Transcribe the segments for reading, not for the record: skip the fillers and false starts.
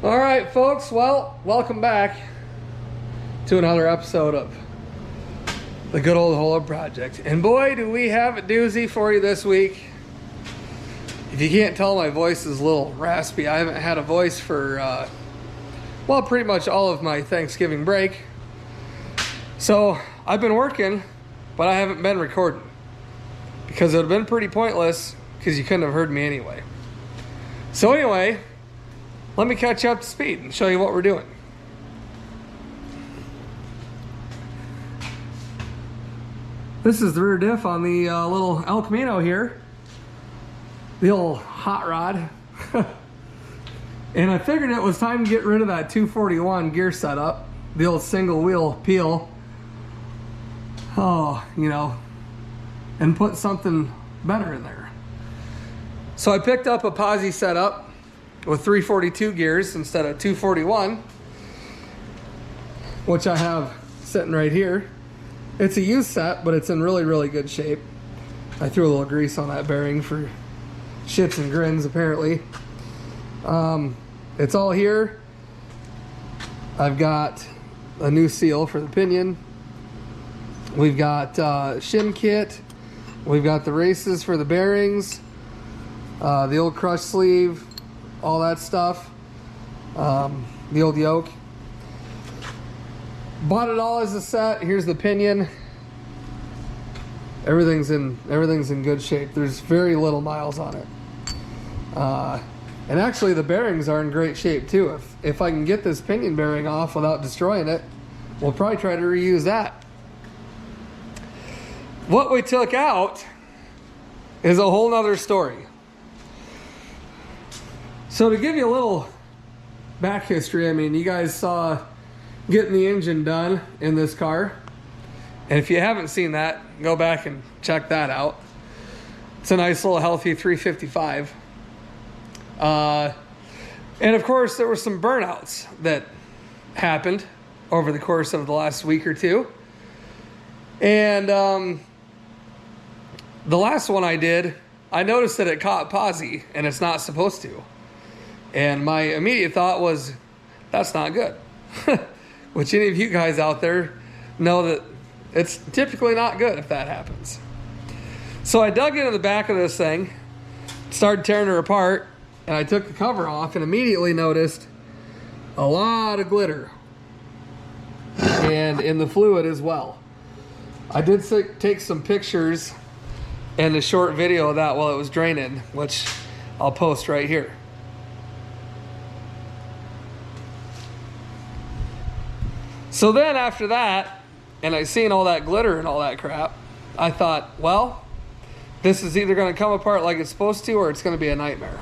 All right, folks. Well, welcome back to another episode of the good old Hole Up Project. And boy, do we have a doozy for you this week. If you can't tell, my voice is a little raspy. I haven't had a voice for, well, pretty much all of my Thanksgiving break. So I've been working, but I haven't been recording because it would have been pretty pointless because you couldn't have heard me anyway. So anyway, let me catch you up to speed and show you what we're doing. This is the rear diff on the little El Camino here. The old hot rod. And I figured it was time to get rid of that 241 gear setup. The old single wheel peel. Oh, you know, and put something better in there. So I picked up a Posi setup with 342 gears instead of 241, which I have sitting right here. It's a used set, but it's in really, really good shape. I threw a little grease on that bearing for shits and grins, apparently. It's all here. I've got a new seal for the pinion. We've got shim kit. We've got the races for the bearings, the old crush sleeve, all that stuff, the old yoke. Bought it all as a set. Here's the pinion. Everything's in good shape. There's very little miles on it. And actually the bearings are in great shape too. If I can get this pinion bearing off without destroying it, we'll probably try to reuse that. What we took out is a whole nother story. So to give you a little back history, I mean, you guys saw getting the engine done in this car. And if you haven't seen that, go back and check that out. It's a nice little healthy 355. And of course, there were some burnouts that happened over the course of the last week or two. And the last one I did, I noticed that it caught Posi, and it's not supposed to. And my immediate thought was, that's not good. Which any of you guys out there know that it's typically not good if that happens. So I dug into the back of this thing, started tearing her apart, and I took the cover off and immediately noticed a lot of glitter. And in the fluid as well. I did take some pictures and a short video of that while it was draining, which I'll post right here. So then after that, and I seen all that glitter and all that crap, I thought, well, this is either going to come apart like it's supposed to or it's going to be a nightmare.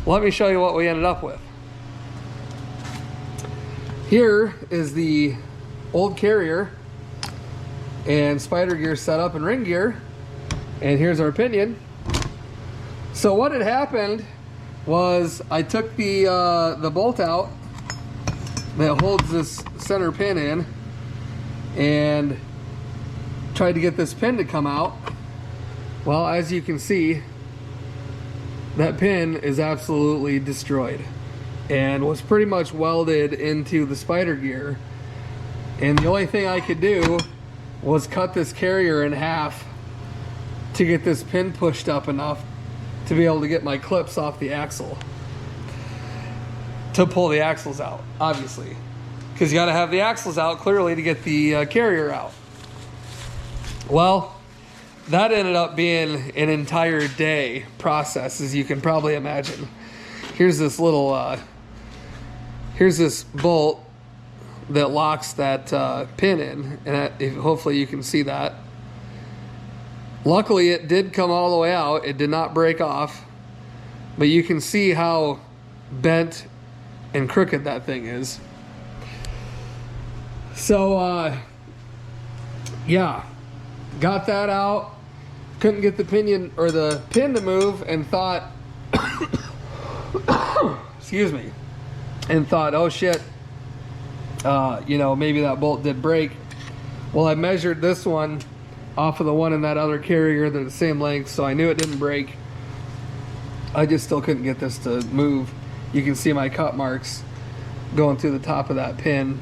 Let me show you what we ended up with. Here is the old carrier and spider gear setup and ring gear. And here's our pinion. So what had happened was I took the bolt out that holds this center pin in and tried to get this pin to come out. Well, as you can see, that pin is absolutely destroyed and was pretty much welded into the spider gear. And the only thing I could do was cut this carrier in half to get this pin pushed up enough to be able to get my clips off the axle. To pull the axles out, obviously. Because you got to have the axles out clearly to get the carrier out. Well, that ended up being an entire day process, as you can probably imagine. Here's this little, here's this bolt that locks that pin in, and hopefully you can see that. Luckily, it did come all the way out. It did not break off, but you can see how bent and crooked that thing is. So, yeah, got that out. Couldn't get the pinion or the pin to move, and thought, excuse me, and thought, oh shit, you know, maybe that bolt did break. Well, I measured this one off of the one in that other carrier. They're the same length, so I knew it didn't break. I just still couldn't get this to move. you can see my cut marks going through the top of that pin.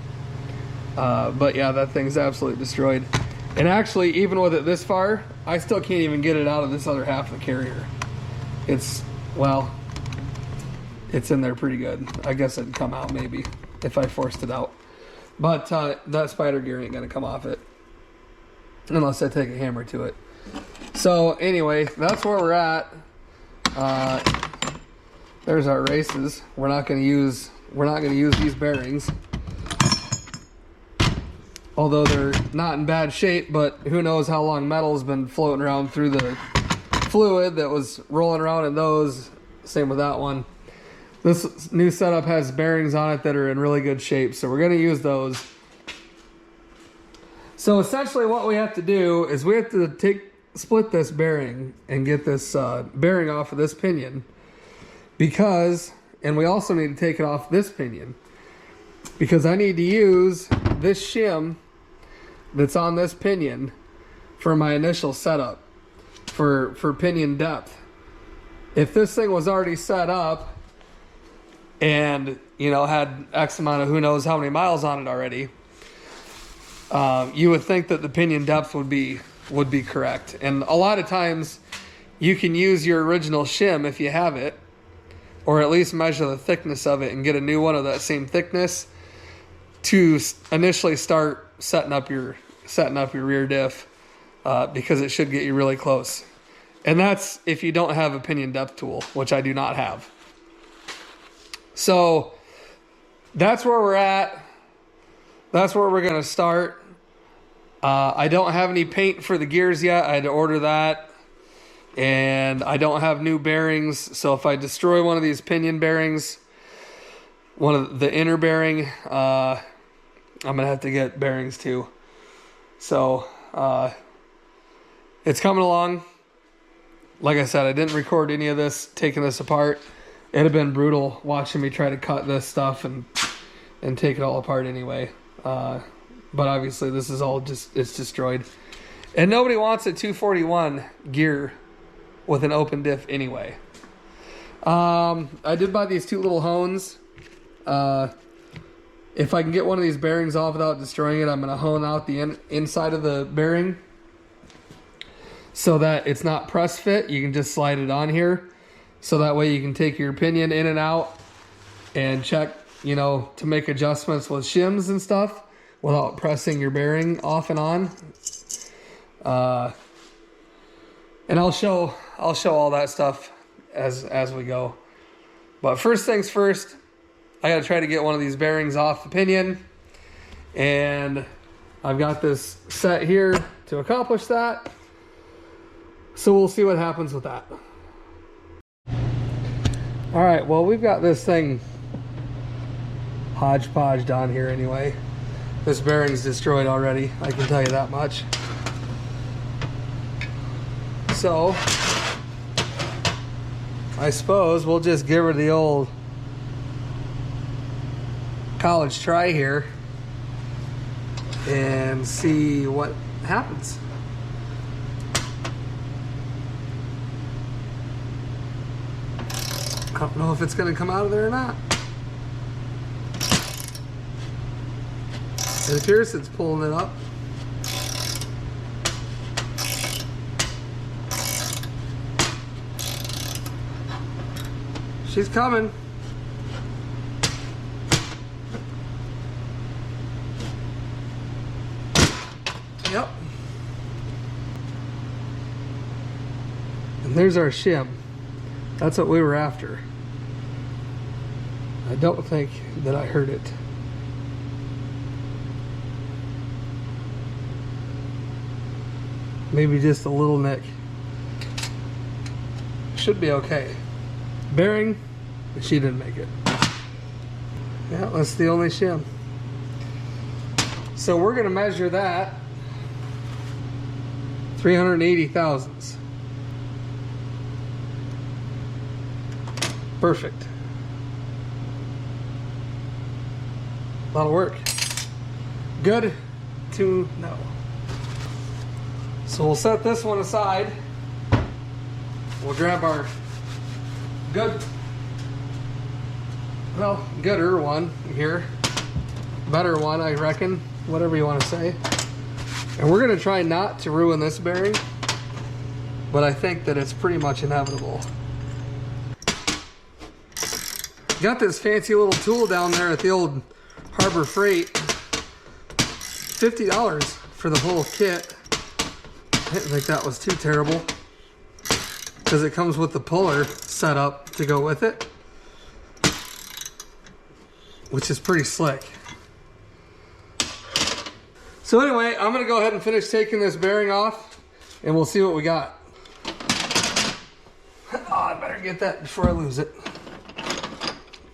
But yeah, that thing's absolutely destroyed. And actually, even with it this far, I still can't even get it out of this other half of the carrier. It's, well, it's in there pretty good. I guess it'd come out maybe if I forced it out. But that spider gear ain't gonna come off it unless I take a hammer to it. So anyway, that's where we're at. There's our races. We're not gonna use these bearings. Although they're not in bad shape, but who knows how long metal's been floating around through the fluid that was rolling around in those. Same with that one. This new setup has bearings on it that are in really good shape, so we're going to use those. So essentially what we have to do is we have to split this bearing and get this bearing off of this pinion, and we also need to take it off this pinion, because I need to use this shim that's on this pinion for my initial setup for pinion depth. If this thing was already set up and, you know, had X amount of who knows how many miles on it already, you would think that the pinion depth would be correct. And a lot of times you can use your original shim if you have it, or at least measure the thickness of it and get a new one of that same thickness to initially start setting up your rear diff, because it should get you really close. And that's if you don't have a pinion depth tool, which I do not have. So that's where we're at. That's where we're going to start. I don't have any paint for the gears yet. I had to order that. And I don't have new bearings. So if I destroy one of these pinion bearings, one of the inner bearing, I'm going to have to get bearings too. So it's coming along. Like I said, I didn't record any of this, taking this apart. It'd have been brutal watching me try to cut this stuff and take it all apart anyway. But obviously this is all it's destroyed. And nobody wants a 241 gear with an open diff anyway. I did buy these two little hones. If I can get one of these bearings off without destroying it, I'm going to hone out the inside of the bearing so that it's not press fit. You can just slide it on here. So that way you can take your pinion in and out and check, you know, to make adjustments with shims and stuff without pressing your bearing off and on. And I'll show all that stuff as we go. But first things first, I got to try to get one of these bearings off the pinion. And I've got this set here to accomplish that. So we'll see what happens with that. All right, well, we've got this thing hodgepodged on here anyway. This bearing's destroyed already, I can tell you that much. So I suppose we'll just give her the old college try here and see what happens. I don't know if it's going to come out of there or not. It appears it's pulling it up. She's coming. Yep. And there's our shim. That's what we were after. I don't think that I heard it. Maybe just a little nick. Should be okay. Bearing, but she didn't make it. Yeah, that's the only shim. So we're gonna measure that 380 thousandths. Perfect. A lot of work. Good to know. So we'll set this one aside. We'll grab our good well, gooder one here. Better one, I reckon. Whatever you want to say. And we're going to try not to ruin this bearing, but I think that it's pretty much inevitable. Got this fancy little tool down there at the old Harbor Freight. $50 for the whole kit. I didn't think that was too terrible, because it comes with the puller set up to go with it, which is pretty slick. So anyway, I'm gonna go ahead and finish taking this bearing off, and we'll see what we got. Oh, I better get that before I lose it.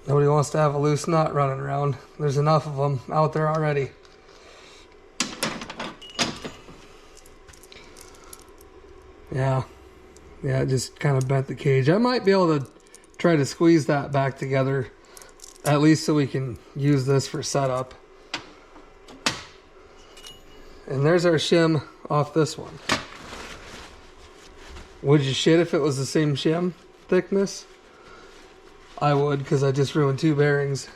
Nobody wants to have a loose nut running around. There's enough of them out there already. Yeah, it just kind of bent the cage. I might be able to try to squeeze that back together, at least so we can use this for setup. And there's our shim off this one. Would you shit if it was the same shim thickness? I would, because I just ruined 2 bearings.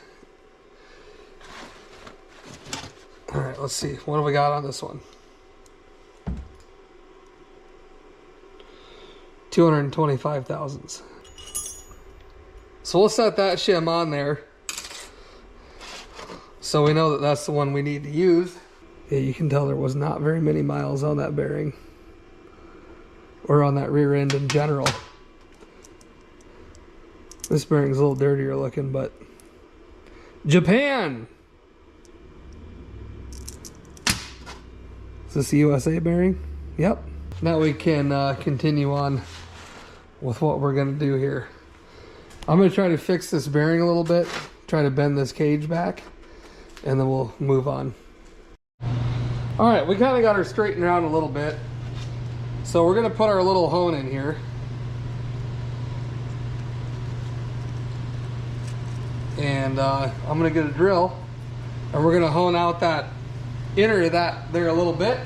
All right, let's see. What do we got on this one? 225 thousandths. So we'll set that shim on there, so we know that that's the one we need to use. Yeah, you can tell there was not very many miles on that bearing, or on that rear end in general. This bearing's a little dirtier looking, but Japan! Is this the USA bearing? Yep. Now we can continue on with what we're gonna do here. I'm gonna try to fix this bearing a little bit, try to bend this cage back, and then we'll move on. All right, we kind of got her straightened around a little bit. So we're gonna put our little hone in here. And I'm gonna get a drill, and we're gonna hone out that inner of that there a little bit.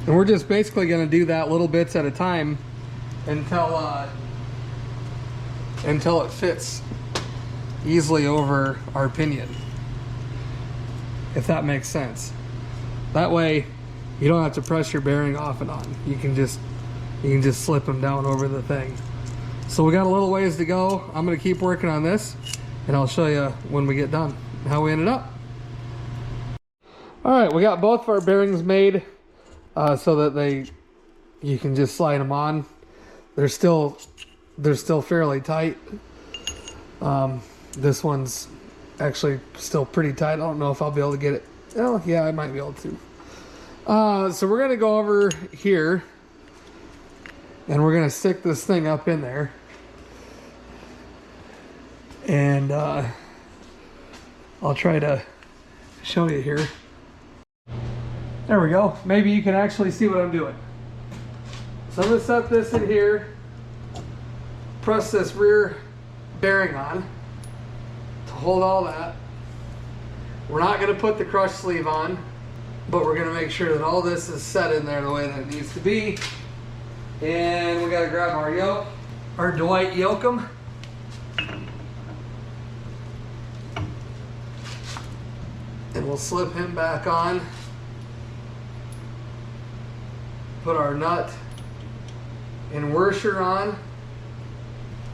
And we're just basically gonna do that little bits at a time until it fits easily over our pinion, if that makes sense. That way you don't have to press your bearing off and on. You can just slip them down over the thing. So we got a little ways to go. I'm gonna keep working on this, and I'll show you when we get done how we ended up. All right, we got both of our bearings made so that you can just slide them on. They're still fairly tight. This one's actually still pretty tight. I don't know if I'll be able to get it. Oh yeah, I might be able to. So we're gonna go over here, and we're gonna stick this thing up in there, and I'll try to show you here. There we go. Maybe you can actually see what I'm doing. So I'm gonna set this in here, press this rear bearing on to hold all that. We're not gonna put the crush sleeve on, but we're gonna make sure that all this is set in there the way that it needs to be. And we gotta grab our yoke, our Dwight Yoakam. And we'll slip him back on. Put our nut and washer on.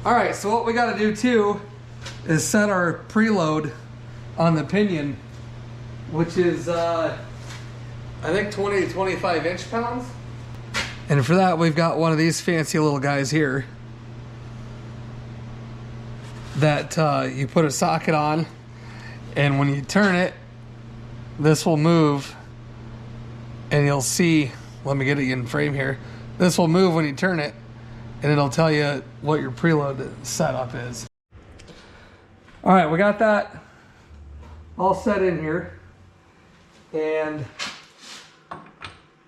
All right, so what we gotta do too is set our preload on the pinion, which is I think 20 to 25 inch-pounds. And for that, we've got one of these fancy little guys here that you put a socket on, and when you turn it, this will move, and you'll see, let me get it in frame here. This will move when you turn it, and it'll tell you what your preload setup is. All right, we got that all set in here, and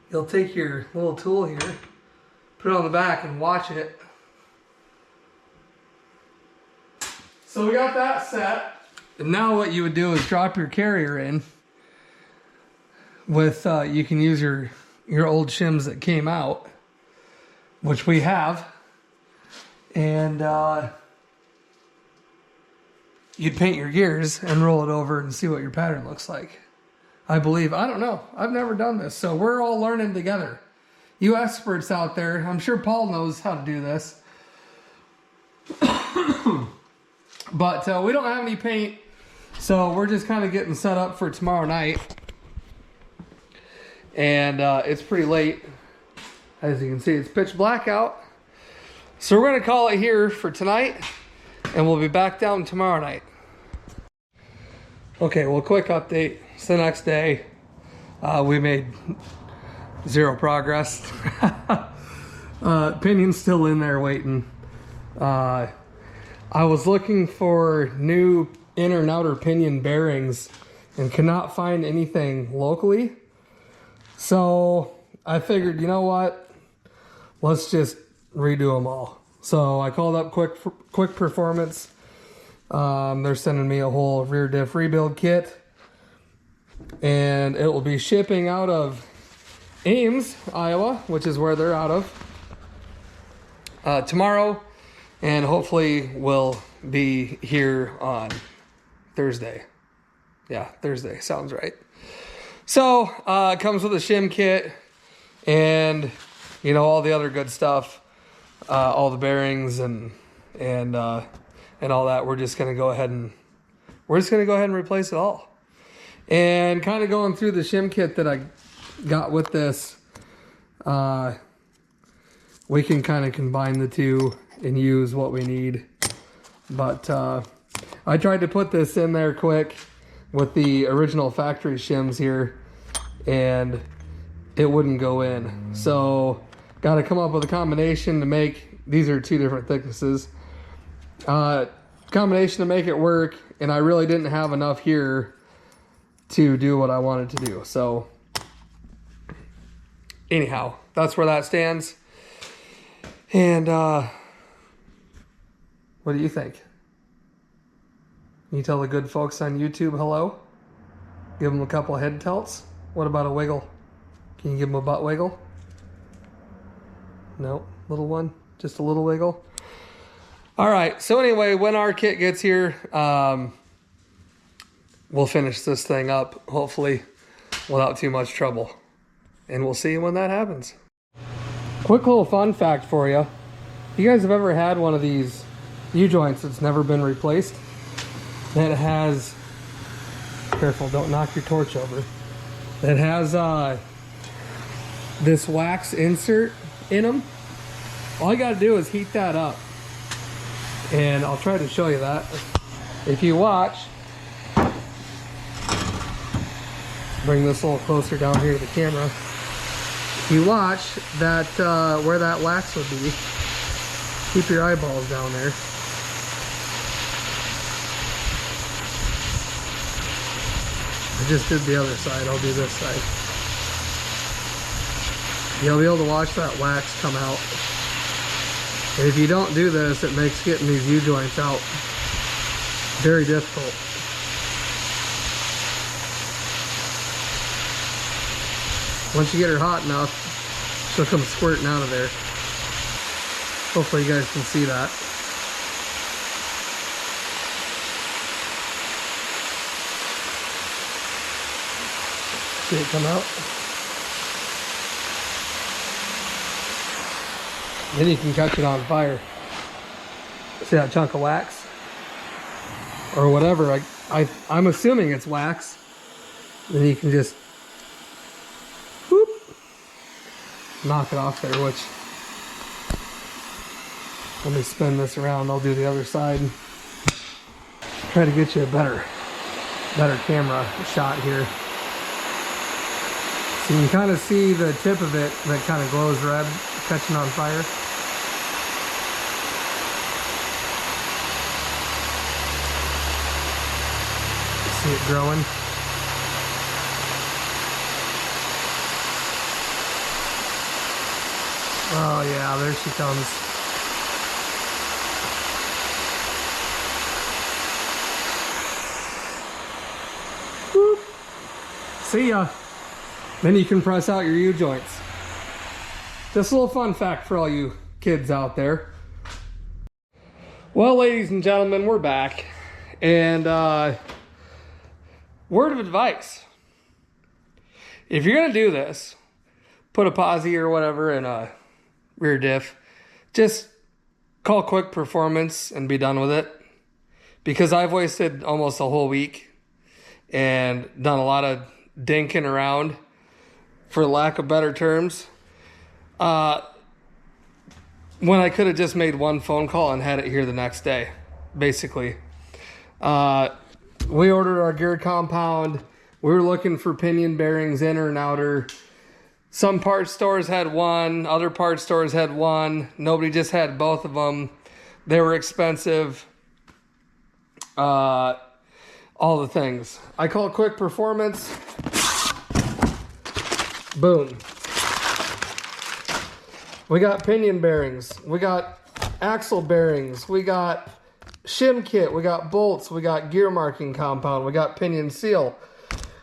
you'll take your little tool here, put it on the back, and watch it. So we got that set, and now what you would do is drop your carrier in. with you can use your old shims that came out, which we have, and you'd paint your gears and roll it over and see what your pattern looks like. I believe. I don't know. I've never done this, so we're all learning together. You experts out there, I'm sure Paul knows how to do this. But we don't have any paint, so we're just kind of getting set up for tomorrow night. And it's pretty late. As you can see, it's pitch black out. So we're going to call it here for tonight, and we'll be back down tomorrow night. Okay, well, quick update. It's the next day. We made zero progress. Pinion's still in there waiting. I was looking for new inner and outer pinion bearings and could not find anything locally. So I figured, you know what? Let's just redo them all. So I called up Quick Performance. They're sending me a whole rear diff rebuild kit. And it will be shipping out of Ames, Iowa, which is where they're out of, tomorrow. And hopefully we'll be here on Thursday. Yeah, Thursday. Sounds right. So, it comes with a shim kit and, you know, all the other good stuff, all the bearings and all that. We're just going to go ahead and replace it all. And kind of going through the shim kit that I got with this, we can kind of combine the two and use what we need. But I tried to put this in there quick with the original factory shims here, and it wouldn't go in. So got to come up with a combination to make, these are two different thicknesses, combination to make it work, and I really didn't have enough here to do what I wanted to do. So anyhow, that's where that stands. And what do you think? Can you tell the good folks on YouTube hello? Give them a couple of head tilts. What about a wiggle? Can you give them a butt wiggle? No, little one, just a little wiggle. All right, so anyway, when our kit gets here, we'll finish this thing up, hopefully, without too much trouble. And we'll see when that happens. Quick little fun fact for you. You guys have ever had one of these U-joints that's never been replaced? That has, careful, don't knock your torch over. That has this wax insert in them. All you gotta do is heat that up. And I'll try to show you that. If you watch, bring this a little closer down here to the camera. You watch that where that wax would be. Keep your eyeballs down there. I just did the other side, I'll do this side. You'll be able to watch that wax come out. And if you don't do this, it makes getting these U-joints out very difficult. Once you get her hot enough, she'll come squirting out of there. Hopefully you guys can see that. See it come out? Then you can catch it on fire. See that chunk of wax? Or whatever, I'm assuming it's wax. Then you can just whoop, knock it off there, which, let me spin this around, I'll do the other side. Try to get you a better camera shot here. So you can kind of see the tip of it that kind of glows red, catching on fire. See it growing. Oh yeah, there she comes. Whoop. See ya. Then you can press out your U-joints. Just a little fun fact for all you kids out there. Well, ladies and gentlemen, we're back. And word of advice. If you're going to do this, put a Posi or whatever in a rear diff, just call Quick Performance and be done with it. Because I've wasted almost a whole week and done a lot of dinking around, for lack of better terms, when I could have just made one phone call and had it here the next day, basically. We ordered our gear compound. We were looking for pinion bearings, inner and outer. Some parts stores had one, other parts stores had one. Nobody just had both of them. They were expensive. All the things. I call Quick Performance. Boom. We got pinion bearings. We got axle bearings. We got shim kit. We got bolts. We got gear marking compound. We got pinion seal.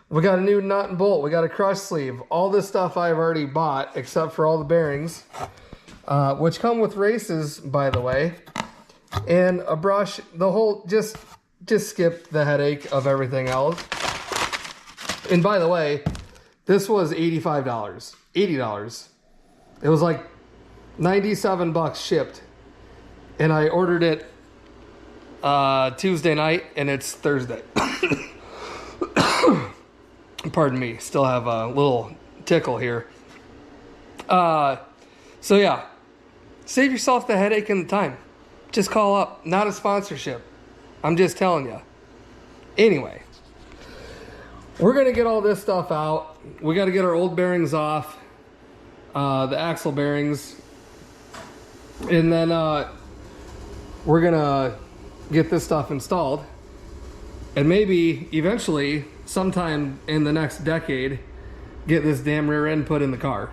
We got a new nut and bolt. We got a crush sleeve. All this stuff I've already bought, except for all the bearings, which come with races, by the way, and a brush. The whole, just skip the headache of everything else. And by the way, this was $85, $80. It was like 97 bucks shipped, and I ordered it Tuesday night, and it's Thursday. Pardon me, still have a little tickle here. So yeah, save yourself the headache and the time. Just call up. Not a sponsorship. I'm just telling you. Anyway, we're going to get all this stuff out. We got to get our old bearings off, the axle bearings, and then we're going to get this stuff installed, and maybe eventually, sometime in the next decade, get this damn rear end put in the car.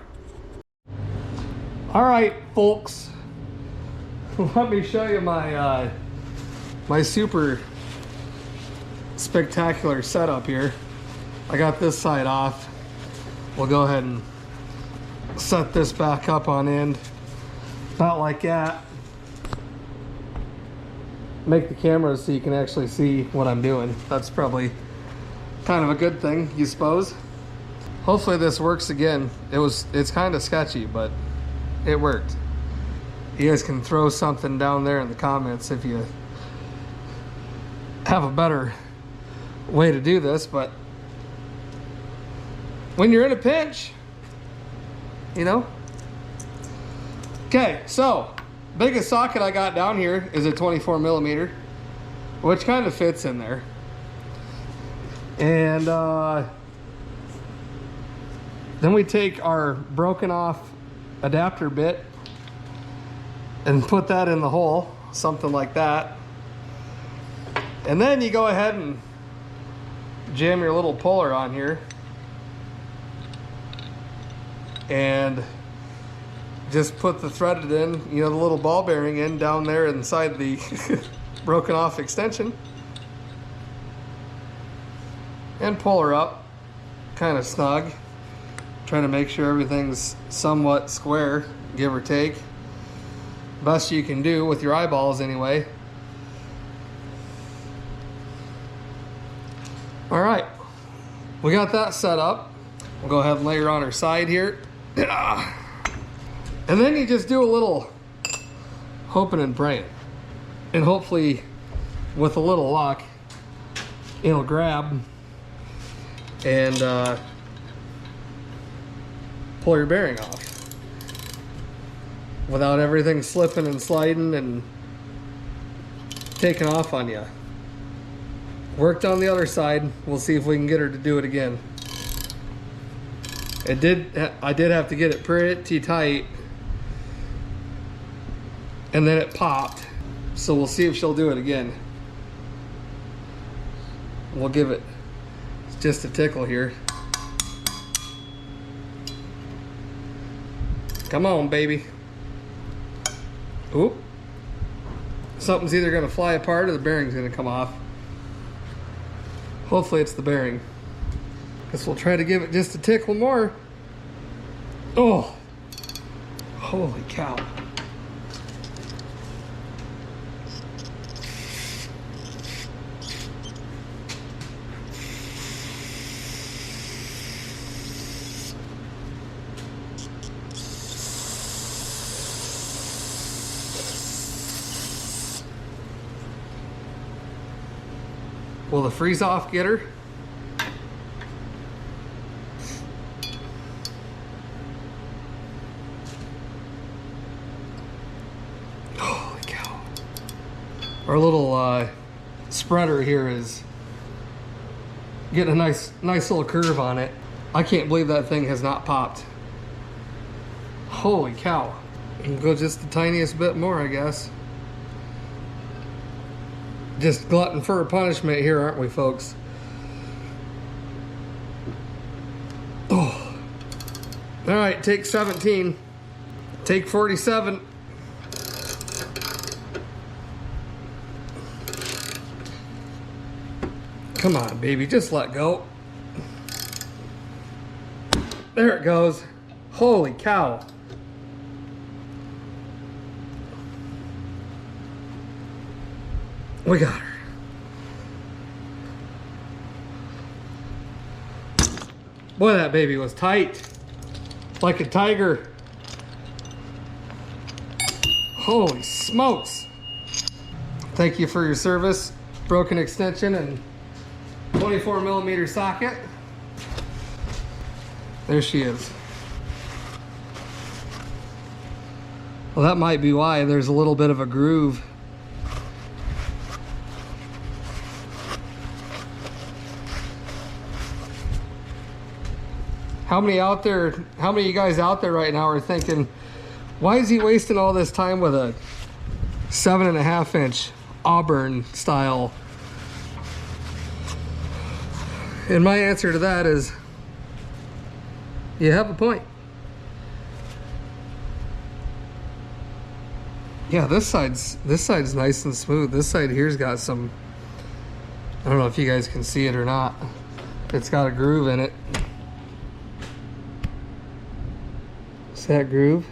All right, folks, let me show you my my super spectacular setup here. I got this side off. We'll go ahead and set this back up on end, about like that. Make the camera so you can actually see what I'm doing. That's probably kind of a good thing, you suppose. Hopefully this works again. It's kind of sketchy, but it worked. You guys can throw something down there in the comments if you have a better way to do this, but when you're in a pinch, you know. Okay, so biggest socket I got down here is a 24 millimeter, which kind of fits in there. And then we take our broken off adapter bit and put that in the hole, something like that. And then you go ahead and jam your little puller on here and just put the threaded in, you know, the little ball bearing in down there inside the broken off extension, and pull her up kind of snug, trying to make sure everything's somewhat square, give or take. Best you can do with your eyeballs anyway. All right, we got that set up. We'll go ahead and lay her on her side here. And then you just do a little hoping and praying. And hopefully, with a little luck, it'll grab and pull your bearing off without everything slipping and sliding and taking off on you. Worked on the other side. We'll see if we can get her to do it again. I did have to get it pretty tight, and then it popped. So we'll see if she'll do it again. We'll give it just a tickle here. Come on, baby. Oop. Something's either gonna fly apart or the bearing's gonna come off. Hopefully it's the bearing, Guess we'll try to give it just a tickle more. Oh, holy cow. Will the freeze off get her? Holy cow. Our little spreader here is getting a nice little curve on it. I can't believe that thing has not popped. Holy cow. And go just the tiniest bit more, I guess. Just glutton for a punishment here, aren't we, folks? Oh. All right, take 17. Take 47. Come on, baby, just let go. There it goes. Holy cow. We got her. Boy, that baby was tight. Like a tiger. Holy smokes. Thank you for your service. Broken extension and 24mm socket. There she is. Well, that might be why there's a little bit of a groove. How many of you guys out there right now are thinking, why is he wasting all this time with a 7.5 inch Auburn style? And my answer to that is, you have a point. Yeah, this side's nice and smooth. This side here's got some, I don't know if you guys can see it or not. It's got a groove in it. See that groove?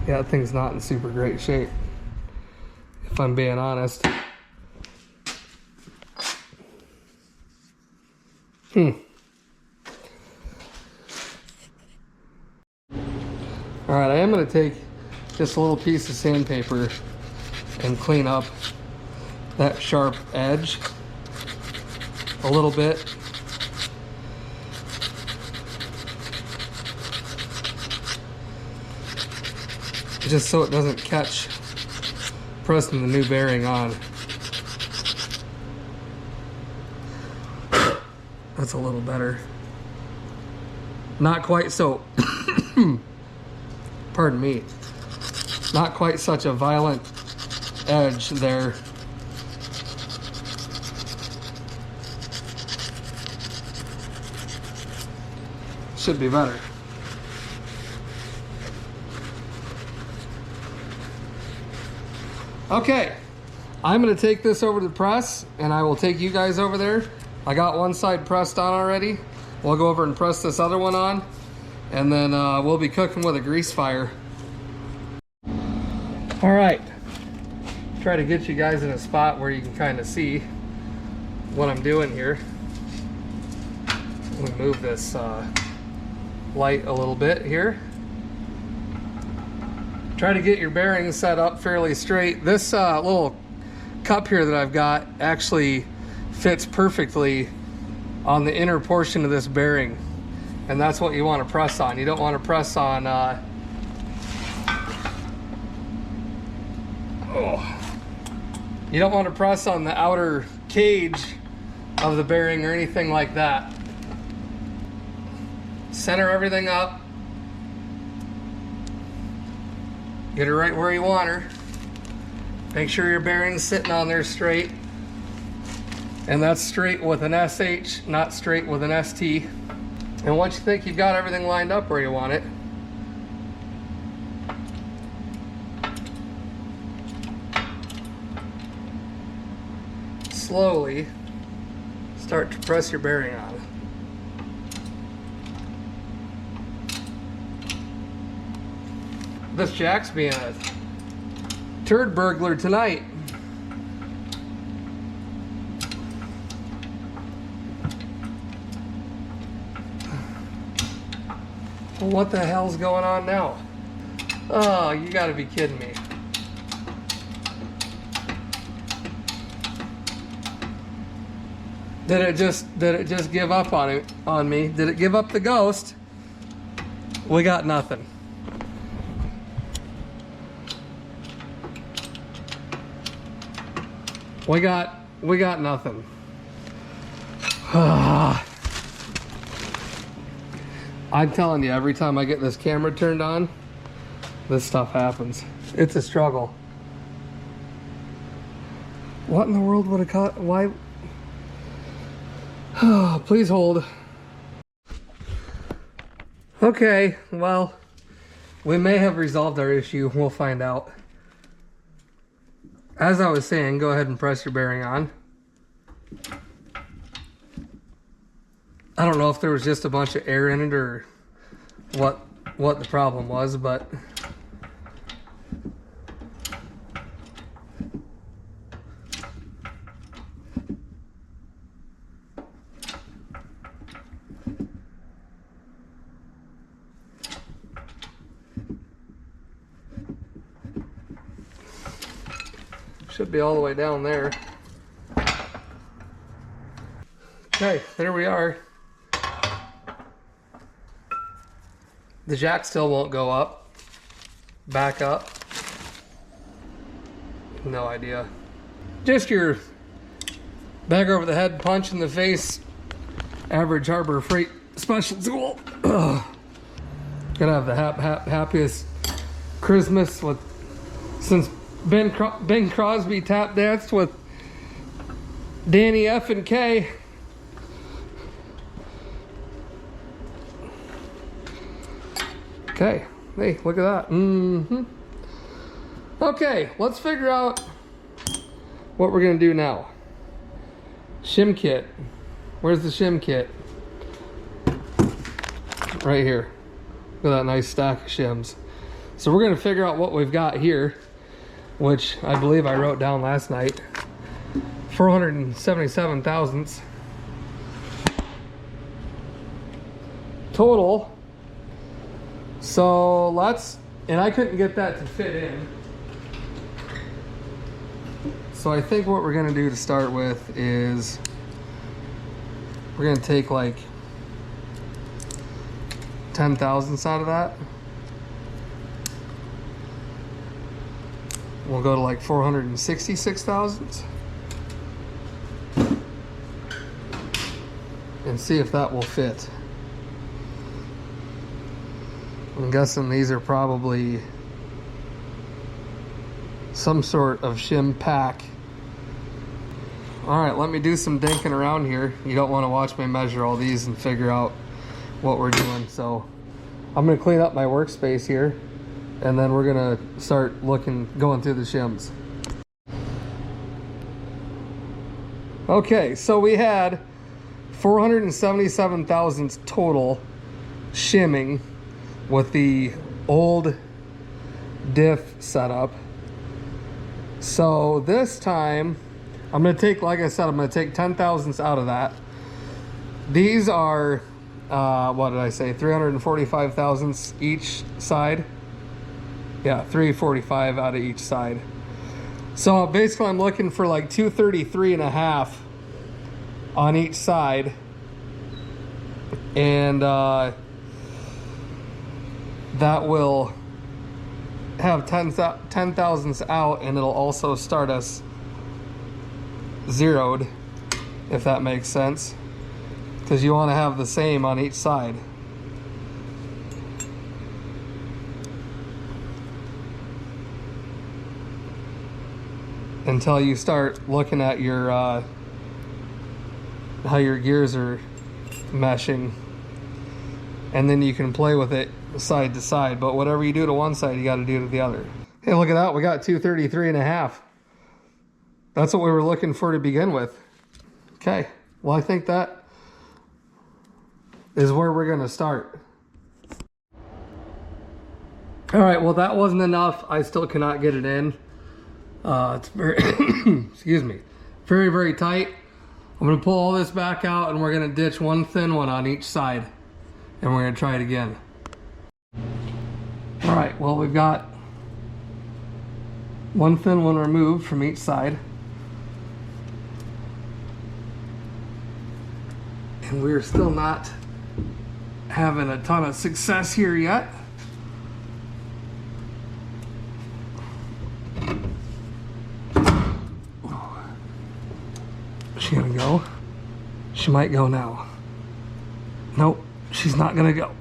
Yeah, that thing's not in super great shape, if I'm being honest. All right, I am going to take just a little piece of sandpaper and clean up that sharp edge a little bit. Just so it doesn't catch pressing the new bearing on. That's a little better. Not quite so, pardon me, not quite such a violent edge there. Should be better. Okay, I'm going to take this over to the press and I will take you guys over there. I got one side pressed on already. We'll go over and press this other one on, and then we'll be cooking with a grease fire. All right, try to get you guys in a spot where you can kind of see what I'm doing here. Let me move this light a little bit here. Try to get your bearings set up fairly straight. This little cup here that I've got actually fits perfectly on the inner portion of this bearing, and that's what you want to press on. You don't want to press on you don't want to press on the outer cage of the bearing or anything like that. Center everything up. Get her right where you want her. Make sure your bearing's sitting on there straight. And that's straight with an SH, not straight with an ST. And once you think you've got everything lined up where you want it, slowly start to press your bearing on. This jack's being a turd burglar tonight. Well, what the hell's going on now? Oh, you gotta be kidding me. Did it just give up on me? Did it give up the ghost? We got nothing. We got nothing. I'm telling you, every time I get this camera turned on, this stuff happens. It's a struggle. What in the world would have caught? Why? Please hold. Okay, well, we may have resolved our issue. We'll find out. As I was saying, go ahead and press your bearing on. I don't know if there was just a bunch of air in it or what the problem was, but should be all the way down there. Okay, there we are. The jack still won't go up. Back up. No idea. Just your bag over the head, punch in the face, average Harbor Freight special tool. Gonna have the happiest Christmas since Ben Crosby tap danced with Danny F and K. Okay, hey, look at that. Okay, let's figure out what we're gonna do now. Shim kit. Where's the shim kit? Right here. Look at that nice stack of shims. So we're gonna figure out what we've got here, which I believe I wrote down last night. 477 thousandths. Total. So and I couldn't get that to fit in. So I think what we're gonna do to start with is we're gonna take like 10 thousandths out of that. We'll go to like 466 thousandths and see if that will fit. I'm guessing these are probably some sort of shim pack. All right, let me do some dinking around here. You don't want to watch me measure all these and figure out what we're doing. So I'm gonna clean up my workspace here, and then we're gonna start going through the shims. Okay, so we had 477 thousandths total shimming with the old diff setup. So this time I'm gonna take, like I said, I'm gonna take 10 thousandths out of that. These are what did I say, 345 thousandths each side. Yeah, 345 out of each side. So basically I'm looking for like 233 and a half on each side, and that will have 10 thousandths out, and it'll also start us zeroed, if that makes sense, because you want to have the same on each side. Until you start looking at your how your gears are meshing, and then you can play with it side to side. But whatever you do to one side, you got to do to the other. Hey, look at that, we got 233 and a half. That's what we were looking for to begin with. Okay, well, I think that is where we're gonna start. All right, well, that wasn't enough. I still cannot get it in. It's very, excuse me, very, very tight. I'm gonna pull all this back out and we're gonna ditch one thin one on each side. And we're gonna try it again. All right, well, we've got one thin one removed from each side. And we're still not having a ton of success here yet. Is she gonna go? She might go now. Nope, she's not gonna go.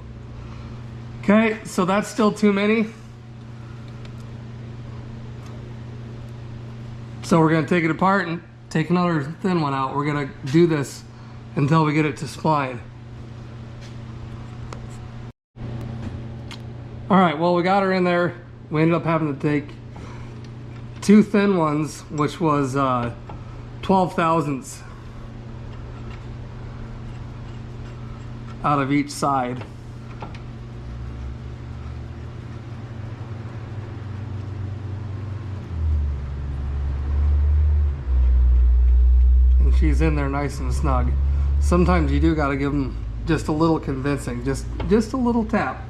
Okay, so that's still too many. So we're gonna take it apart and take another thin one out. We're gonna do this until we get it to spline. All right, well, we got her in there. We ended up having to take two thin ones, which was 12 thousandths out of each side. And she's in there nice and snug. Sometimes you do got to give them just a little convincing, just a little tap.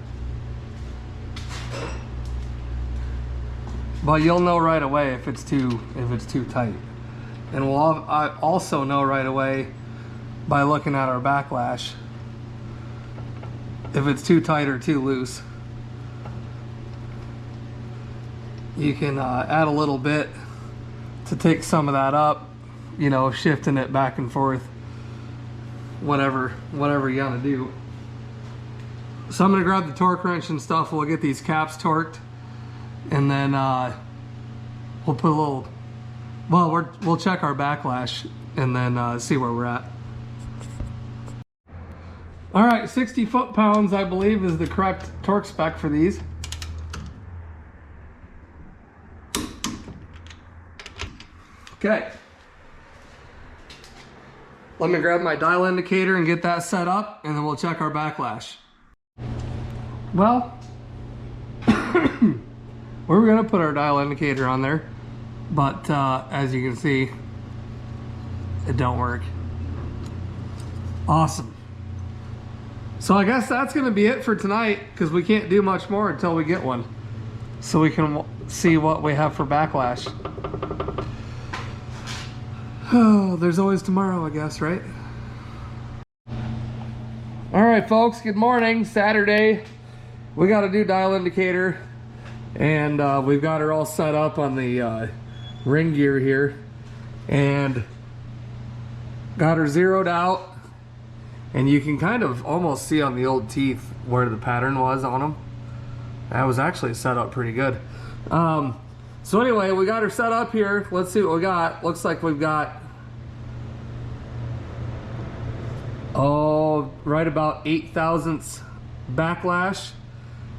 But you'll know right away if it's too tight. And we'll also know right away by looking at our backlash if it's too tight or too loose. You can add a little bit to take some of that up, you know, shifting it back and forth, whatever you gotta do. So I'm gonna grab the torque wrench and stuff. We'll get these caps torqued, and then we'll put a little, well, we'll check our backlash and then see where we're at. All right, 60 foot-pounds, I believe, is the correct torque spec for these. Okay. Let me grab my dial indicator and get that set up, and then we'll check our backlash. Well, we were gonna put our dial indicator on there, but as you can see, it don't work. Awesome. So I guess that's gonna be it for tonight, because we can't do much more until we get one, so we can see what we have for backlash. Oh, there's always tomorrow, I guess, right? All right, folks, good morning. Saturday. We got a new dial indicator, and we've got her all set up on the ring gear here, and got her zeroed out, and you can kind of almost see on the old teeth where the pattern was on them. That was actually set up pretty good. So anyway, we got her set up here. Let's see what we got. Looks like we've got, oh, right about 8 thousandths backlash.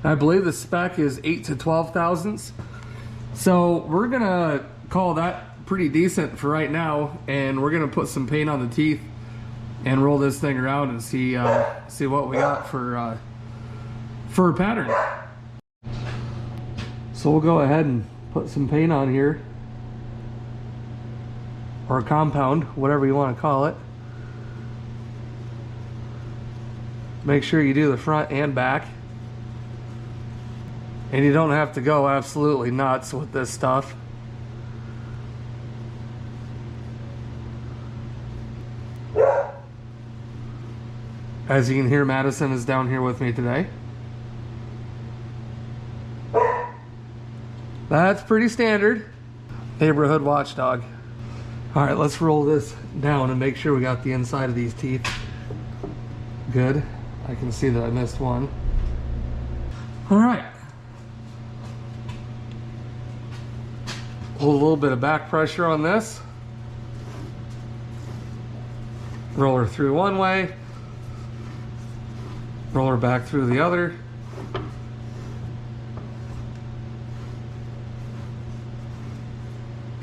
I believe the spec is 8 to 12 thousandths. So we're gonna call that pretty decent for right now, and we're gonna put some paint on the teeth and roll this thing around and see what we got for a pattern. So we'll go ahead and put some paint on here, or a compound, whatever you want to call it. Make sure you do the front and back, and you don't have to go absolutely nuts with this stuff. As you can hear, Madison is down here with me today. That's pretty standard. Neighborhood watchdog. All right, let's roll this down and make sure we got the inside of these teeth good. I can see that I missed one. All right. Hold a little bit of back pressure on this. Roll her through one way. Roll her back through the other.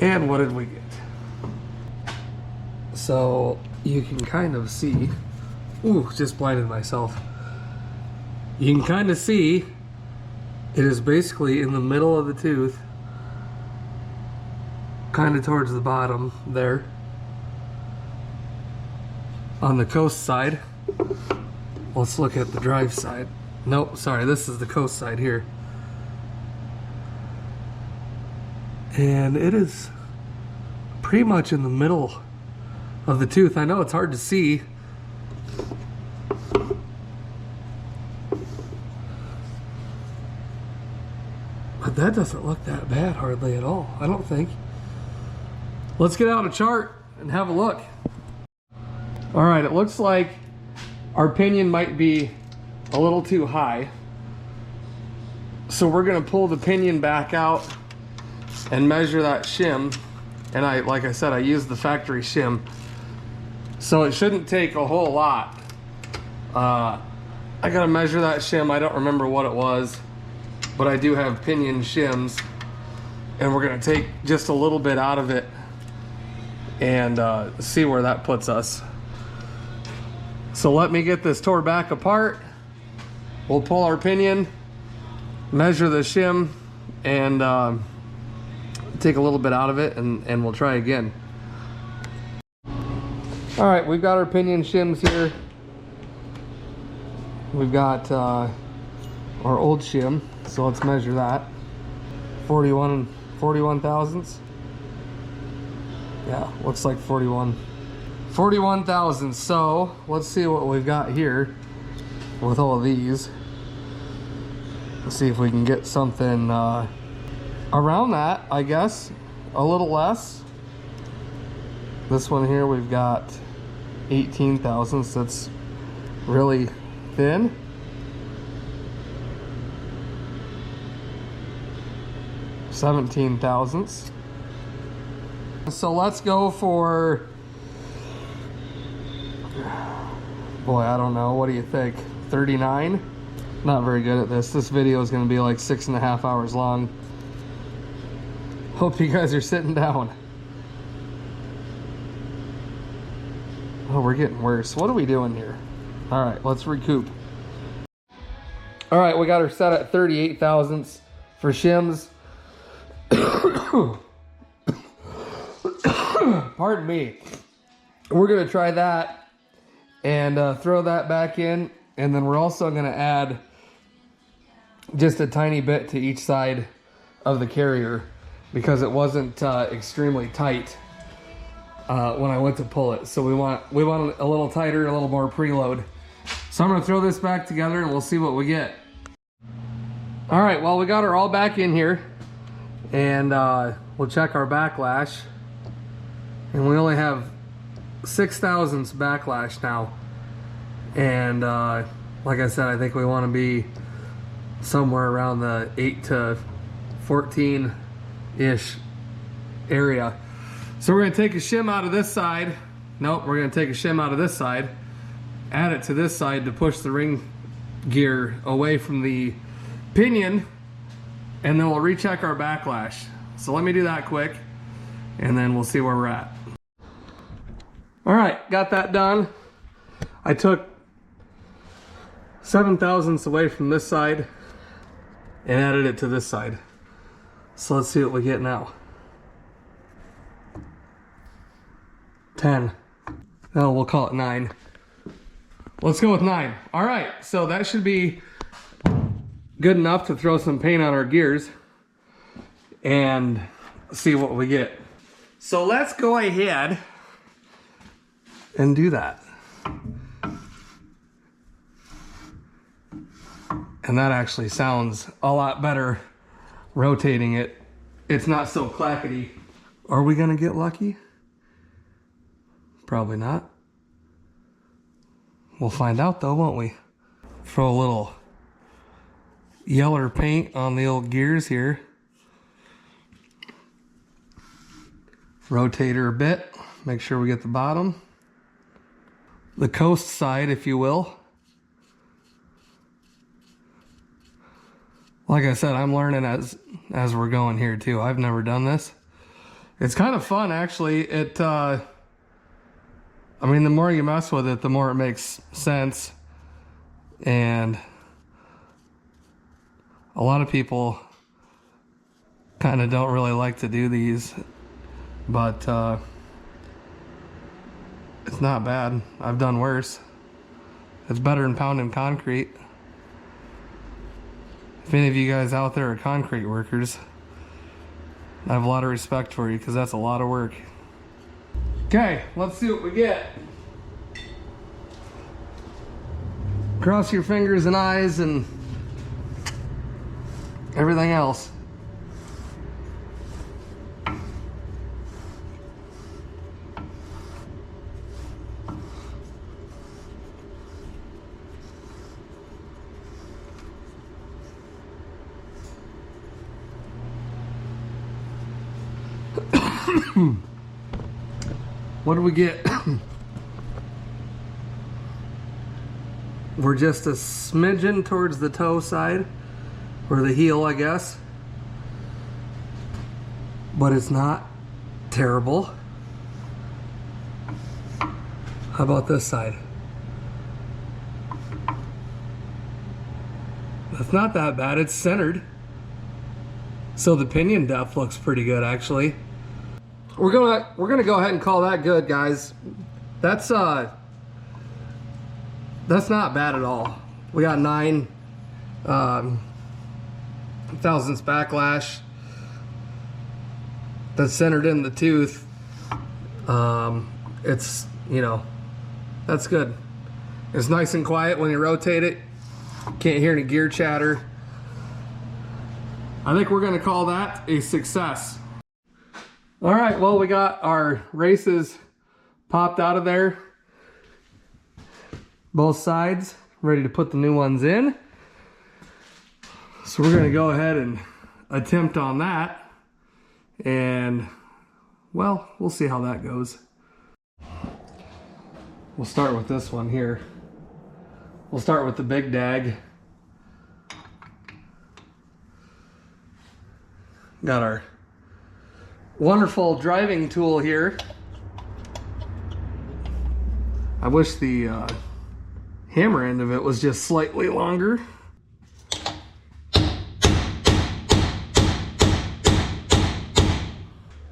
And what did we get? So you can kind of see, ooh, just blinded myself. You can kind of see it is basically in the middle of the tooth, kind of towards the bottom there on the coast side. Let's look at the drive side. Nope, sorry, this is the coast side here. And it is pretty much in the middle of the tooth. I know it's hard to see. But that doesn't look that bad hardly at all, I don't think. Let's get out a chart and have a look. All right, it looks like our pinion might be a little too high. So we're gonna pull the pinion back out and measure that shim. And like I said, I used the factory shim. So it shouldn't take a whole lot. I gotta measure that shim. I don't remember what it was, but I do have pinion shims. And we're gonna take just a little bit out of it and see where that puts us. So let me get this tore back apart. We'll pull our pinion, measure the shim, and take a little bit out of it, and we'll try again. All right, we've got our pinion shims here. We've got our old shim, so let's measure that. 41 thousandths. Yeah, looks like 41 thousandths. So let's see what we've got here with all of these. Let's see if we can get something around that, I guess, a little less. This one here, we've got 18 thousandths. That's really thin. $17 thousandths. So let's go for, boy, I don't know, what do you think? 39? Not very good at this. This video is going to be like 6.5 hours long. Hope you guys are sitting down. Oh, we're getting worse. What are we doing here? All right, let's recoup. All right, we got her set at 38 thousandths for shims. Pardon me. We're gonna try that and throw that back in, and then we're also gonna add just a tiny bit to each side of the carrier because it wasn't extremely tight when I went to pull it. So we want it a little tighter, a little more preload. So I'm gonna throw this back together and we'll see what we get. All right, well, we got her all back in here, and we'll check our backlash. And we only have 6 thousandths backlash now. And like I said, I think we want to be somewhere around the 8 to 14-ish area. So we're going to take a shim out of this side. Nope, we're going to take a shim out of this side, add it to this side to push the ring gear away from the pinion, and then we'll recheck our backlash. So let me do that quick, and then we'll see where we're at. All right, got that done. I took 7 thousandths away from this side and added it to this side. So let's see what we get now. 10. No, we'll call it 9. Let's go with 9. All right, so that should be good enough to throw some paint on our gears and see what we get. So let's go ahead and do that. And that actually sounds a lot better rotating it. It's not so clackety. Are we gonna get lucky? Probably not. We'll find out though, won't we? Throw a little yeller paint on the old gears here. Rotate her a bit. Make sure we get the bottom. The coast side, if you will. Like I said, I'm learning as we're going here too. I've never done this. It's kind of fun actually. I mean, the more you mess with it, the more it makes sense. And a lot of people kind of don't really like to do these, but it's not bad. I've done worse. It's better than pounding concrete. If any of you guys out there are concrete workers, I have a lot of respect for you because that's a lot of work. Okay, let's see what we get. Cross your fingers and eyes and everything else. What do we get? We're just a smidgen towards the toe side, or the heel, I guess. But it's not terrible. How about this side? That's not that bad. It's centered. So the pinion depth looks pretty good, actually. We're gonna go ahead and call that good, guys. That's not bad at all. We got 9 thousandths backlash. That's centered in the tooth. It's, you know, that's good. It's nice and quiet when you rotate it. Can't hear any gear chatter. I think we're gonna call that a success. All right, well, we got our races popped out of there. Both sides, ready to put the new ones in. So we're gonna go ahead and attempt on that. And, well, we'll see how that goes. We'll start with this one here. We'll start with the big dag. Got our wonderful driving tool here. I wish the hammer end of it was just slightly longer.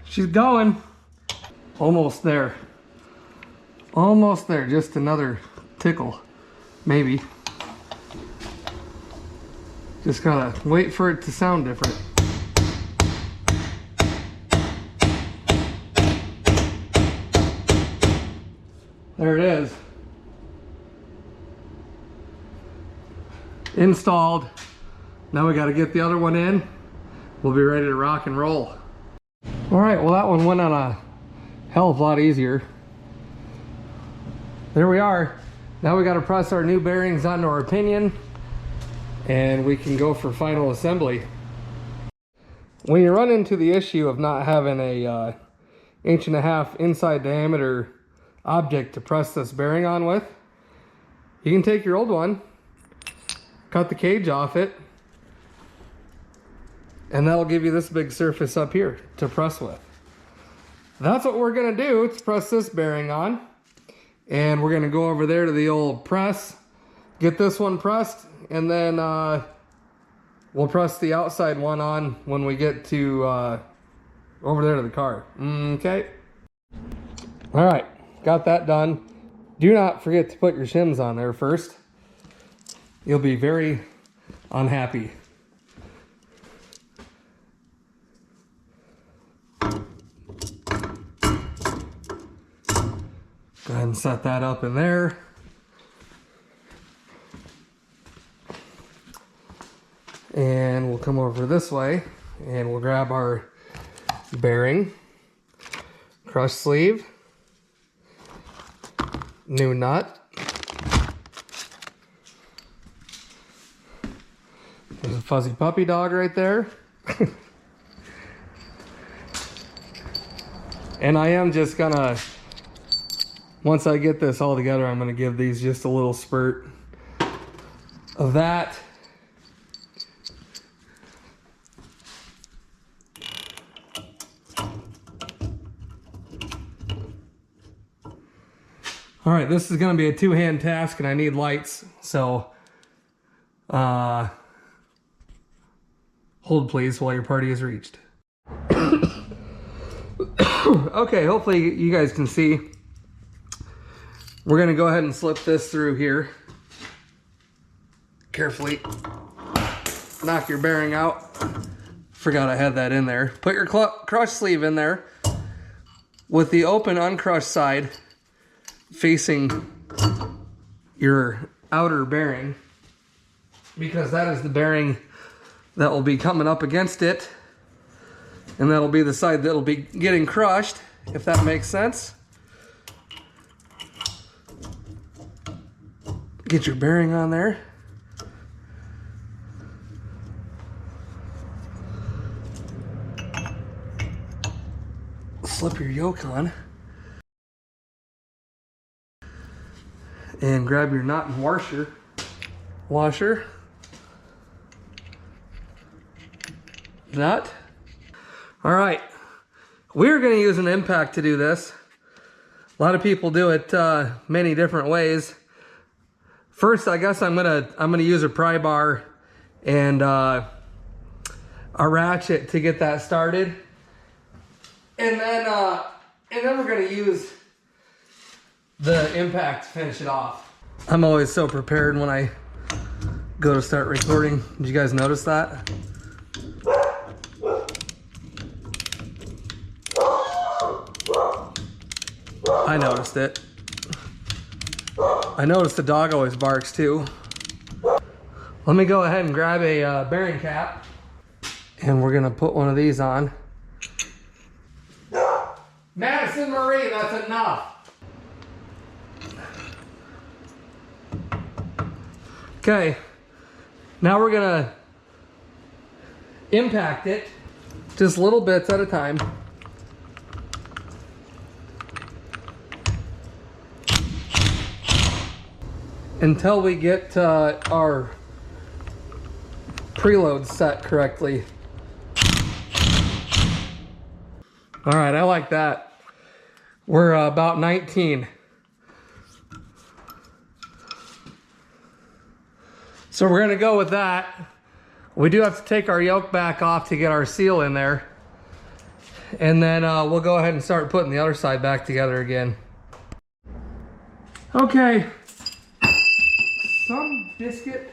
She's going. Almost there. Almost there. Just another tickle. Maybe. Just gotta wait for it to sound different. There it is. Installed. Now we got to get the other one in. We'll be ready to rock and roll. All right, well, that one went on a hell of a lot easier. There we are. Now we got to press our new bearings onto our pinion and we can go for final assembly. When you run into the issue of not having a 1.5 inch inside diameter object to press this bearing on with, you can take your old one, cut the cage off it, and that'll give you this big surface up here to press with. That's what we're gonna do to press this bearing on. And we're gonna go over there to the old press, get this one pressed, and then we'll press the outside one on when we get to over there to the car. Okay. All right. Got that done. Do not forget to put your shims on there first. You'll be very unhappy. Go ahead and set that up in there. And we'll come over this way and we'll grab our bearing, crush sleeve, new nut. There's a fuzzy puppy dog right there. And I am just gonna, once I get this all together, I'm gonna give these just a little spurt of that. All right, this is gonna be a two-hand task and I need lights, so hold please while your party is reached. Okay, hopefully you guys can see. We're gonna go ahead and slip this through here. Carefully knock your bearing out. Forgot I had that in there. Put your crush sleeve in there with the open uncrushed side facing your outer bearing, because that is the bearing that will be coming up against it, and that'll be the side that'll be getting crushed, if that makes sense. Get your bearing on there. Slip your yoke on. And grab your knot and washer. Nut. All right, we're going to use an impact to do this. A lot of people do it many different ways. First, I guess I'm gonna use a pry bar and a ratchet to get that started, and then we're gonna use the impact to finish it off. I'm always so prepared when I go to start recording. Did you guys notice that? I noticed it. I noticed the dog always barks too. Let me go ahead and grab a bearing cap, and we're gonna put one of these on. Madison Marie, that's enough. Okay, now we're gonna impact it just little bits at a time. Until we get our preload set correctly. All right, I like that. We're about 19. So we're gonna go with that. We do have to take our yoke back off to get our seal in there. And then we'll go ahead and start putting the other side back together again. Okay. Some biscuit.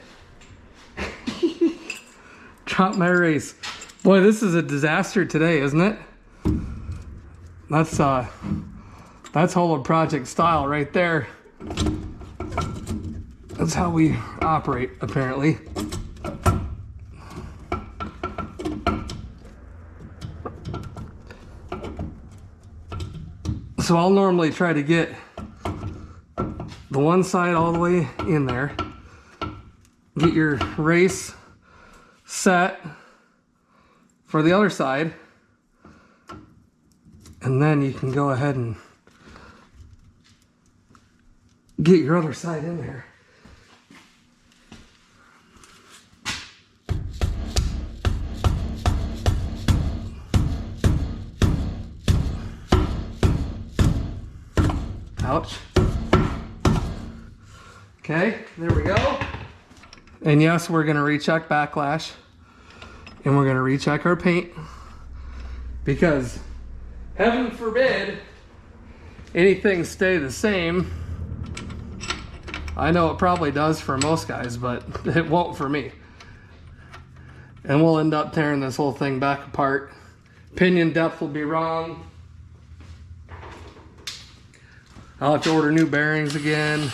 Drop my race. Boy, this is a disaster today, isn't it? That's Holo Project style right there. That's how we operate, apparently. So I'll normally try to get the one side all the way in there. Get your race set for the other side. And then you can go ahead and get your other side in there. Ouch. Okay, there we go. And yes, we're gonna recheck backlash, and we're gonna recheck our paint, because heaven forbid anything stay the same. I know it probably does for most guys, but it won't for me. And we'll end up tearing this whole thing back apart. Pinion depth will be wrong. I'll have to order new bearings again.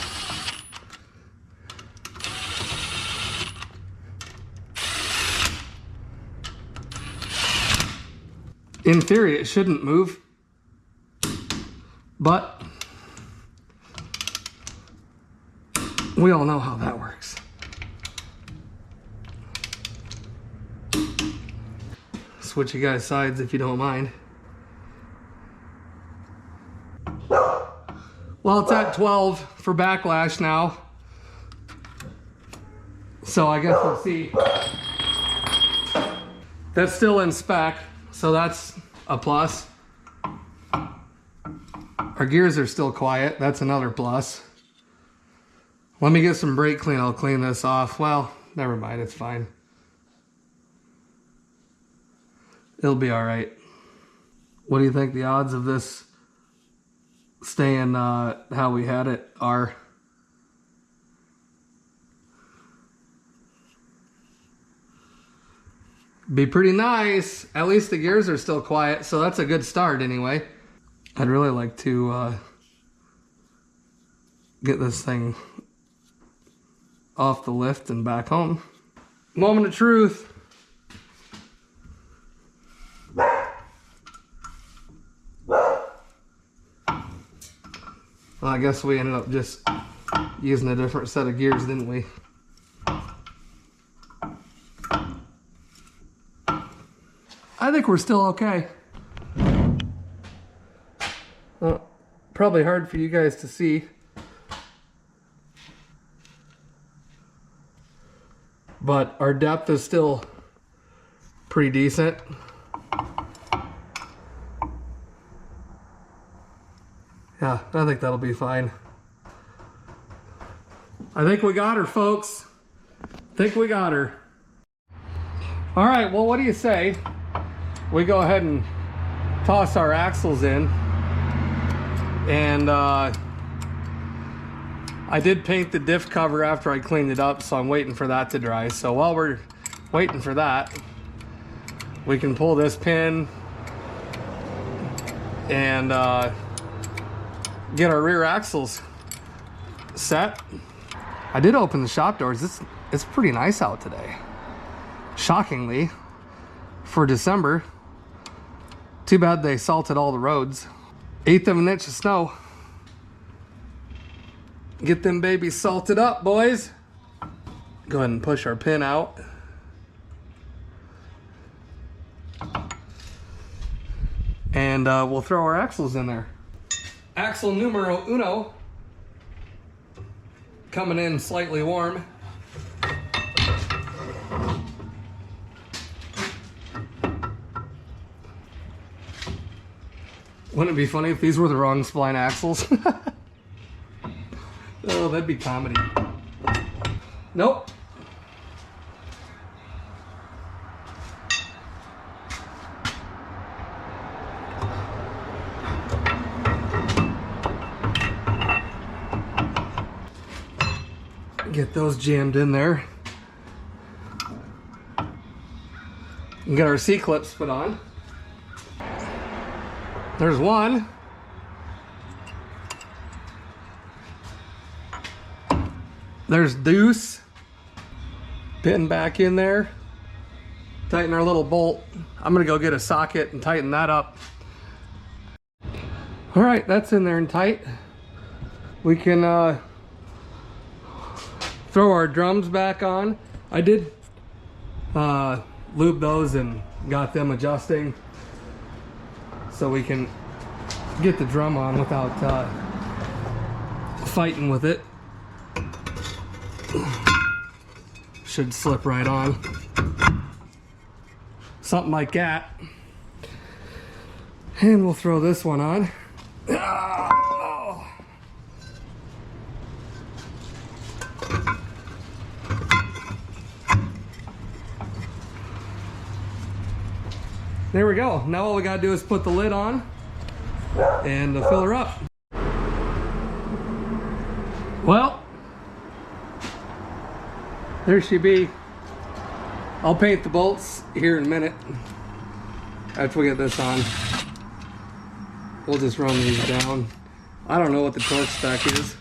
In theory, it shouldn't move, but we all know how that works. Switch you guys sides if you don't mind. Well, it's at 12 for backlash now, so I guess we'll see. That's still in spec, so that's a plus. Our gears are still quiet. That's another plus. Let me get some brake clean. I'll clean this off. Well, never mind. It's fine. It'll be all right. What do you think the odds of this staying how we had it are? Be pretty nice. At least the gears are still quiet, so that's a good start anyway. I'd really like to get this thing off the lift and back home. Moment of truth. Well, I guess we ended up just using a different set of gears, didn't we? I think we're still okay. Well, probably hard for you guys to see. But our depth is still pretty decent. Yeah, I think that'll be fine. I think we got her, folks. I think we got her. All right, well, what do you say? We go ahead and toss our axles in. And I did paint the diff cover after I cleaned it up, so I'm waiting for that to dry. So while we're waiting for that, we can pull this pin and get our rear axles set. I did open the shop doors. It's pretty nice out today. Shockingly, for December. Too bad they salted all the roads. 1/8 of an inch of snow. Get them babies salted up, boys. Go ahead and push our pin out. And we'll throw our axles in there. Axle numero uno. Coming in slightly warm. Wouldn't it be funny if these were the wrong spline axles? Oh, that'd be comedy. Nope. Get those jammed in there. And get our C-clips put on. There's one. There's deuce. Pin back in there. Tighten our little bolt. I'm gonna go get a socket and tighten that up. All right, that's in there and tight. We can throw our drums back on. I did lube those and got them adjusting so we can get the drum on without fighting with it. Should slip right on. Something like that. And we'll throw this one on. Oh. There we go. Now all we gotta do is put the lid on and fill her up. Well, there she be. I'll paint the bolts here in a minute after we get this on. We'll just run these down. I don't know what the torque spec is,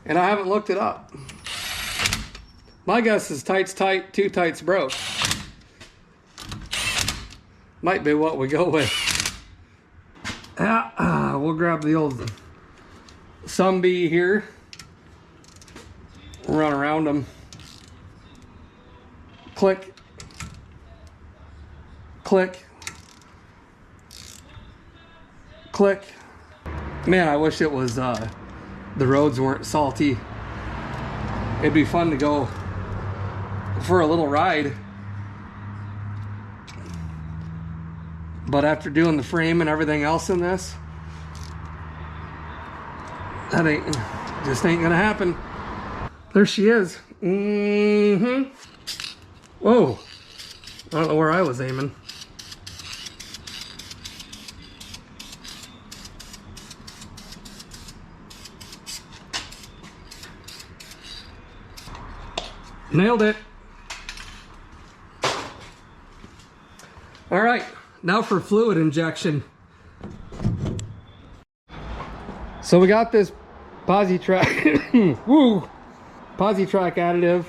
and I haven't looked it up. My guess is tight's tight, too tight's broke. Might be what we go with. We'll grab the old Sumbee here. Run around them. Click. Click. Click. Man, I wish it was the roads weren't salty. It'd be fun to go for a little ride. But after doing the frame and everything else in this, That just ain't gonna happen. There she is. Whoa. I don't know where I was aiming. Nailed it. All right, now for fluid injection. So we got this Posi track, woo, Posi track additive.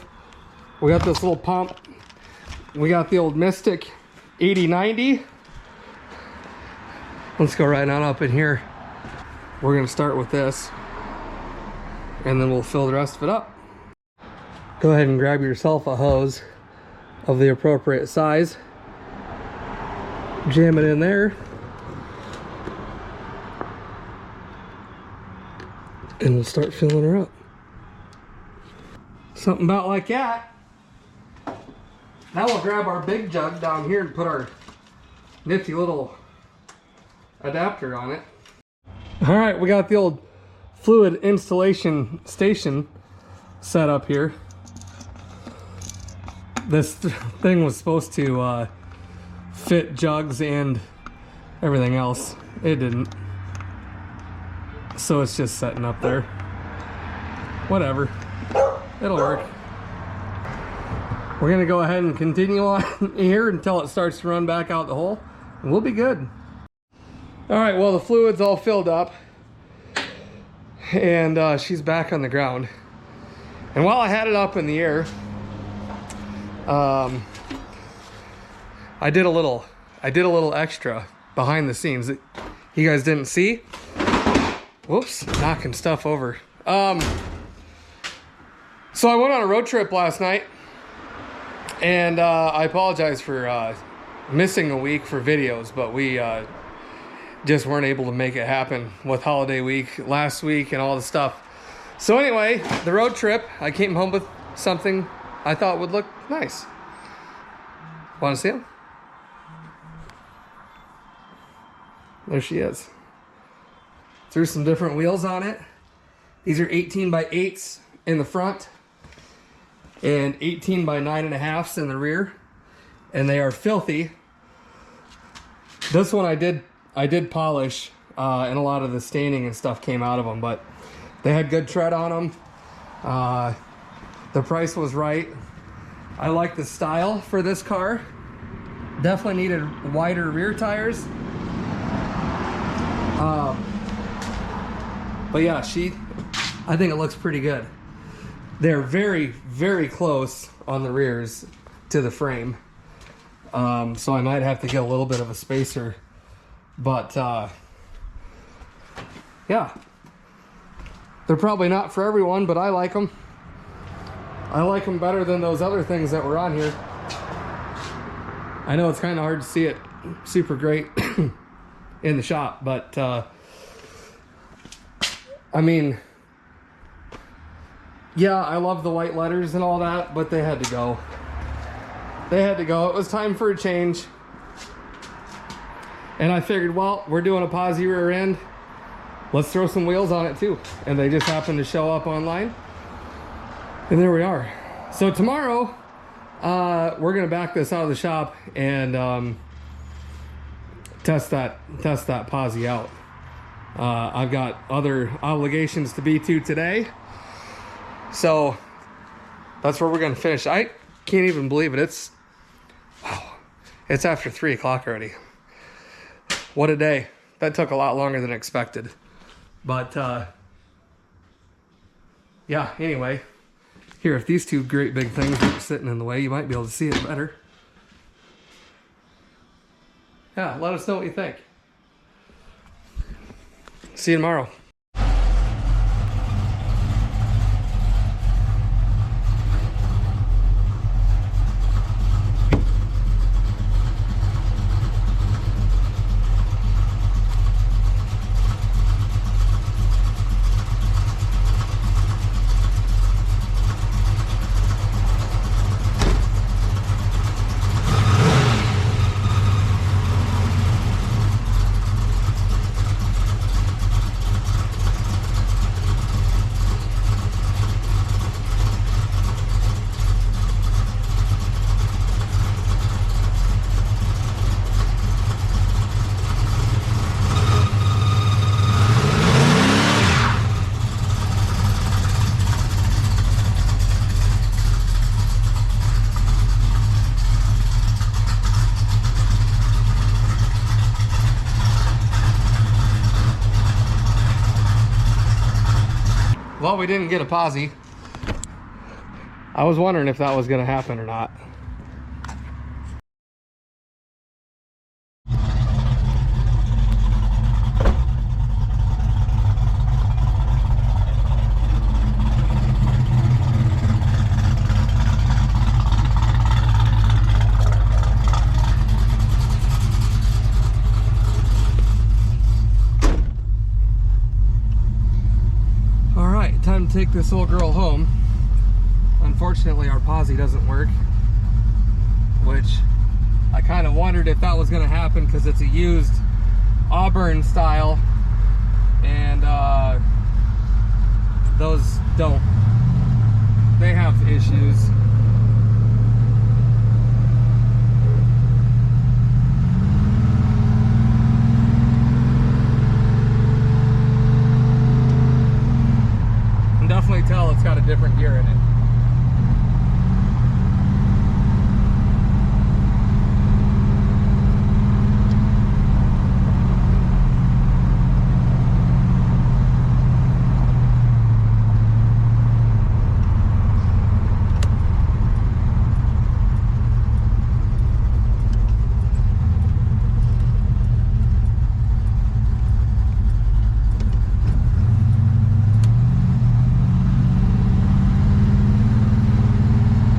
We got this little pump. We got the old Mystic 8090. Let's go right on up in here. We're gonna start with this, and then we'll fill the rest of it up. Go ahead and grab yourself a hose of the appropriate size. Jam it in there. And we'll start filling her up. Something about like that. Now we'll grab our big jug down here and put our nifty little adapter on it. All right, we got the old fluid installation station set up here. This thing was supposed to fit jugs and everything else. It didn't. So it's just setting up there. Whatever. It'll work. We're gonna go ahead and continue on here until it starts to run back out the hole, and we'll be good. All right, well, the fluid's all filled up, and she's back on the ground. And while I had it up in the air, I did a little extra behind the scenes that you guys didn't see. Whoops, knocking stuff over. So I went on a road trip last night, and I apologize for missing a week for videos, but we just weren't able to make it happen with holiday week last week and all the stuff. So anyway, the road trip, I came home with something I thought would look nice. Want to see them? There she is. Threw some different wheels on it. These are 18 by 8s in the front and 18 by 9.5s in the rear, and they are filthy. This one I did polish, and a lot of the staining and stuff came out of them, but they had good tread on them. The price was right. I like the style for this car. Definitely needed wider rear tires. But yeah, I think it looks pretty good. They're very, very close on the rears to the frame. So I might have to get a little bit of a spacer, but yeah, they're probably not for everyone, but I like them. I like them better than those other things that were on here. I know it's kind of hard to see it super great in the shop, but I mean, yeah, I love the white letters and all that, but they had to go. They had to go. It was time for a change. And I figured, well, we're doing a Posi rear end. Let's throw some wheels on it too. And they just happened to show up online. And there we are. So tomorrow, we're gonna back this out of the shop and test that Posi out. I've got other obligations to be to today, so that's where we're gonna finish. I can't even believe it. It's after 3 o'clock already. What a day. That took a lot longer than expected, but yeah, anyway. Here, if these two great big things are sitting in the way, you might be able to see it better. Yeah, let us know what you think. See you tomorrow. Well, we didn't get a posi. I was wondering if that was going to happen or not. All right, time to take this old girl home. Unfortunately, our posi doesn't work, which I kind of wondered if that was going to happen because it's a used Auburn style, and those don't. They have issues. You can definitely tell it's got a different gear in it.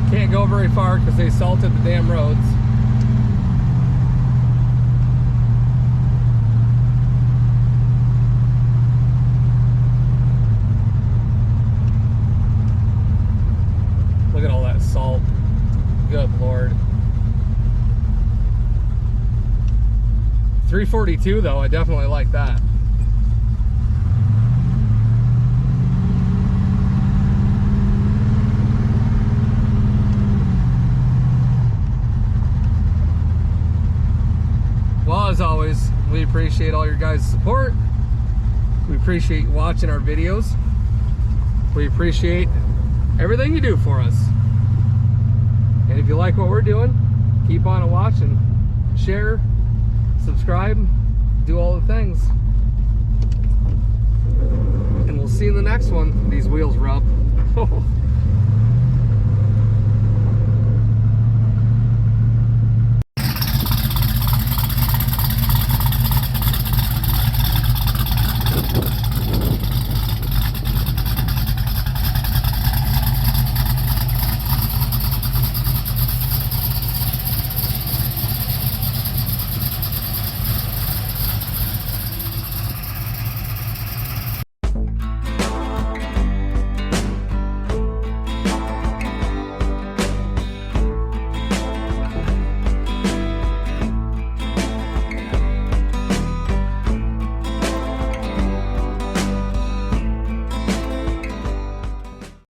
Can't go very far because they salted the damn roads. Look at all that salt. Good Lord. 342 though, I definitely like that. Well, as always, we appreciate all your guys' support. We appreciate you watching our videos. We appreciate everything you do for us. And if you like what we're doing, keep on watching, share, subscribe, do all the things. And we'll see you in the next one. These wheels rub.